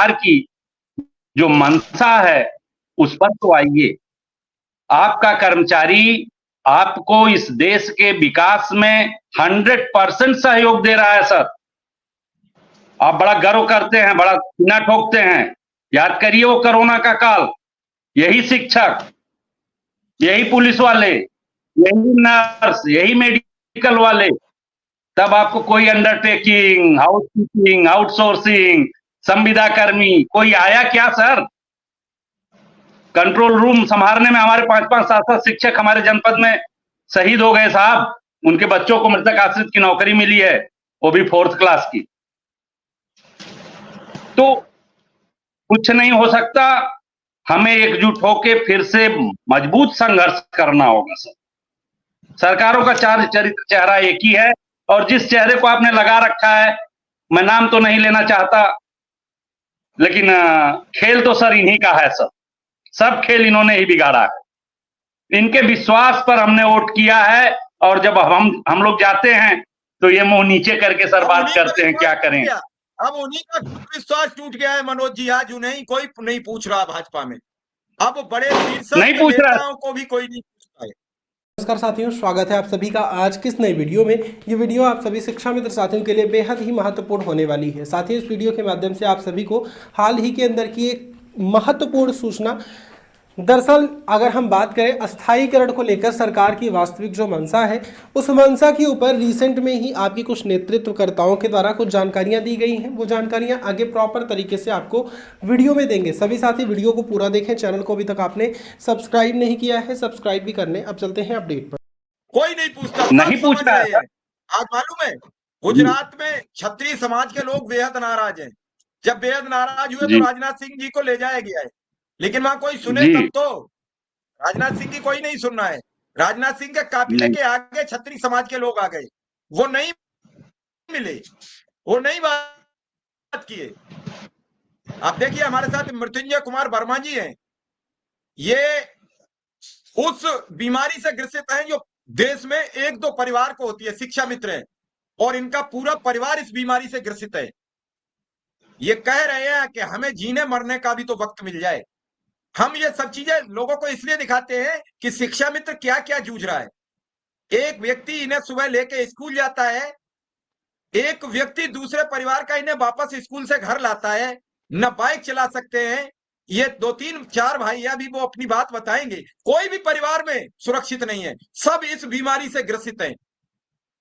सरकार की जो मंशा है उस पर तो आइए। आपका कर्मचारी आपको इस देश के विकास में 100% सहयोग दे रहा है सर। आप बड़ा गर्व करते हैं, बड़ा सीना ठोकते हैं। याद करिए वो कोरोना का काल, यही शिक्षक, यही पुलिस वाले, यही नर्स, यही मेडिकल वाले, तब आपको कोई अंडरटेकिंग, हाउसकीपिंग, आउटसोर्सिंग, संविदा कर्मी कोई आया क्या सर? कंट्रोल रूम संभालने में हमारे 5-5, 7-7 शिक्षक हमारे जनपद में शहीद हो गए साहब। उनके बच्चों को मृतक आश्रित की नौकरी मिली है, वो भी 4th क्लास की। तो कुछ नहीं हो सकता, हमें एकजुट होकर फिर से मजबूत संघर्ष करना होगा सर। सरकारों का चेहरा एक ही है, और जिस चेहरे को आपने लगा रखा है, मैं नाम तो नहीं लेना चाहता, लेकिन खेल तो सर इन्हीं का है सर। सब खेल इन्होंने ही बिगाड़ा है। इनके विश्वास पर हमने वोट किया है, और जब हम लोग जाते हैं तो ये मुंह नीचे करके सर बात करते हैं, क्या करें। अब उन्हीं का विश्वास टूट गया है मनोज जी। आज उन्हें कोई नहीं पूछ रहा भाजपा में, अब बड़े शीर्षक नेताओं को भी कोई नहीं पूछता है। नमस्कार साथियों, स्वागत है आप सभी का आज किस नई वीडियो में। ये वीडियो आप सभी शिक्षा मित्र साथियों के लिए बेहद ही महत्वपूर्ण होने वाली है। साथ ही इस वीडियो के माध्यम से आप सभी को हाल ही के अंदर की एक महत्वपूर्ण सूचना, दरअसल अगर हम बात करें अस्थायीकरण को लेकर सरकार की वास्तविक जो मंशा है, उस मंशा के ऊपर रिसेंट में ही आपकी कुछ नेतृत्वकर्ताओं के द्वारा कुछ जानकारियां दी गई हैं। वो जानकारियां आगे प्रॉपर तरीके से आपको वीडियो में देंगे। सभी साथी वीडियो को पूरा देखें। चैनल को अभी तक आपने सब्सक्राइब नहीं किया है, सब्सक्राइब भी कर लें। अब चलते हैं अपडेट पर। कोई नहीं पूछता, नहीं पूछ रहा है। आज मालूम है गुजरात में क्षत्रिय समाज के लोग बेहद नाराज हैं। जब बेहद नाराज हुए तो राजनाथ सिंह जी को ले जाया गया है, लेकिन वहां कोई सुने तब तो। राजनाथ सिंह की कोई नहीं सुनना है। राजनाथ सिंह के काफिले के आगे क्षत्रिय समाज के लोग आ गए, वो नहीं मिले, वो नहीं बात किए। आप देखिए हमारे साथ मृत्युंजय कुमार वर्मा जी हैं, ये उस बीमारी से ग्रसित हैं जो देश में 1-2 परिवार को होती है, शिक्षा मित्र हैं, और इनका पूरा परिवार इस बीमारी से ग्रसित है। ये कह रहे हैं कि हमें जीने मरने का भी तो वक्त मिल जाए। हम ये सब चीजें लोगों को इसलिए दिखाते हैं कि शिक्षा मित्र क्या क्या जूझ रहा है। एक व्यक्ति इन्हें सुबह लेके स्कूल जाता है, एक व्यक्ति दूसरे परिवार का इन्हें वापस स्कूल से घर लाता है, न बाइक चला सकते हैं। ये 2-3-4 भाइयां भी वो अपनी बात बताएंगे। कोई भी परिवार में सुरक्षित नहीं है, सब इस बीमारी से ग्रसित हैं।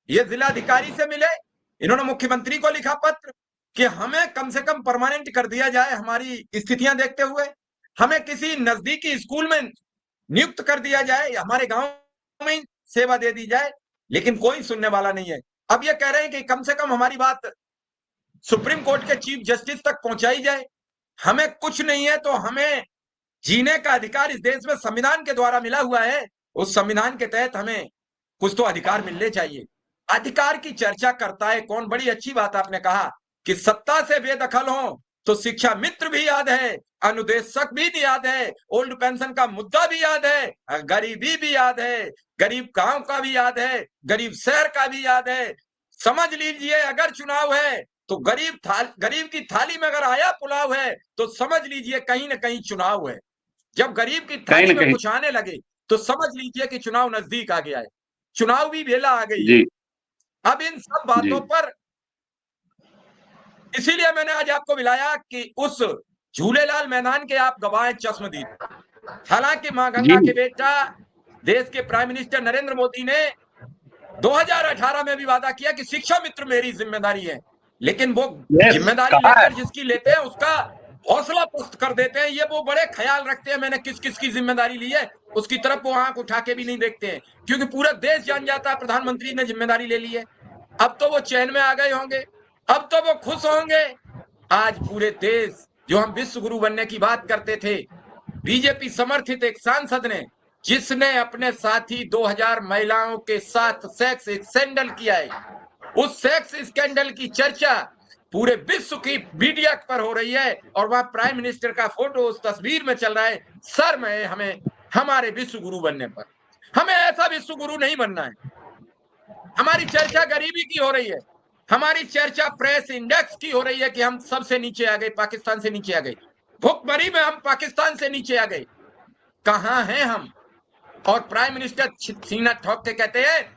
ये जिलाधिकारी से मिले, इन्होंने मुख्यमंत्री को लिखा पत्र कि हमें कम से कम परमानेंट कर दिया जाए हमारी स्थितियां देखते हुए, हमें किसी नजदीकी स्कूल में नियुक्त कर दिया जाए, हमारे गांव में सेवा दे दी जाए, लेकिन कोई सुनने वाला नहीं है। अब ये कह रहे हैं कि कम से कम हमारी बात सुप्रीम कोर्ट के चीफ जस्टिस तक पहुंचाई जाए। हमें कुछ नहीं है तो हमें जीने का अधिकार इस देश में संविधान के द्वारा मिला हुआ है, उस संविधान के तहत हमें कुछ तो अधिकार मिलने चाहिए। अधिकार की चर्चा करता है कौन? बड़ी अच्छी बात आपने कहा कि सत्ता से बेदखल हो तो शिक्षा मित्र भी याद है, अनुदेशक भी याद है, ओल्ड पेंशन का मुद्दा भी याद है, गरीबी भी याद है, गरीब गांव का भी याद है, गरीब शहर का भी याद है। समझ लीजिए अगर चुनाव है तो गरीब की थाली में अगर आया पुलाव है तो समझ लीजिए कहीं ना कहीं चुनाव है। जब गरीब की थाली में कुछ आने लगे तो समझ लीजिए कि चुनाव नजदीक आ गया है, चुनाव भी बेला आ गई है। अब इन सब बातों पर इसीलिए मैंने आज आपको मिलाया कि उस झूलेलाल मैदान के आप गवाह चश्मदीद। हालांकि मां गंगा के बेटा देश के प्राइम मिनिस्टर नरेंद्र मोदी ने 2018 में भी वादा किया कि शिक्षा मित्र मेरी जिम्मेदारी है, लेकिन वो जिम्मेदारी लेकर जिसकी लेते हैं उसका हौसला पुस्त कर देते हैं। ये वो बड़े ख्याल रखते हैं मैंने किस किस की जिम्मेदारी ली है, उसकी तरफ वो आंख उठा के भी नहीं देखते हैं, क्योंकि पूरा देश जान जाता है प्रधानमंत्री ने जिम्मेदारी ले ली है। अब तो वो चैन में आ गए होंगे, अब तो वो खुश होंगे। आज पूरे देश, जो हम विश्व गुरु बनने की बात करते थे, बीजेपी समर्थित एक सांसद ने, जिसने अपने साथी 2000 महिलाओं के साथ सेक्स स्कैंडल किया है, उस सेक्स स्कैंडल की चर्चा पूरे विश्व की मीडिया पर हो रही है, और वहां प्राइम मिनिस्टर का फोटो उस तस्वीर में चल रहा है। सर में हमें हमारे विश्व गुरु बनने पर, हमें ऐसा विश्व गुरु नहीं बनना है। हमारी चर्चा गरीबी की हो रही है, हमारी चर्चा प्रेस इंडेक्स की हो रही है कि हम सबसे नीचे आ गए, पाकिस्तान से नीचे आ गए, भुखमरी में हम पाकिस्तान से नीचे आ गए। कहां हैं हम? और प्राइम मिनिस्टर सीना ठोक के कहते हैं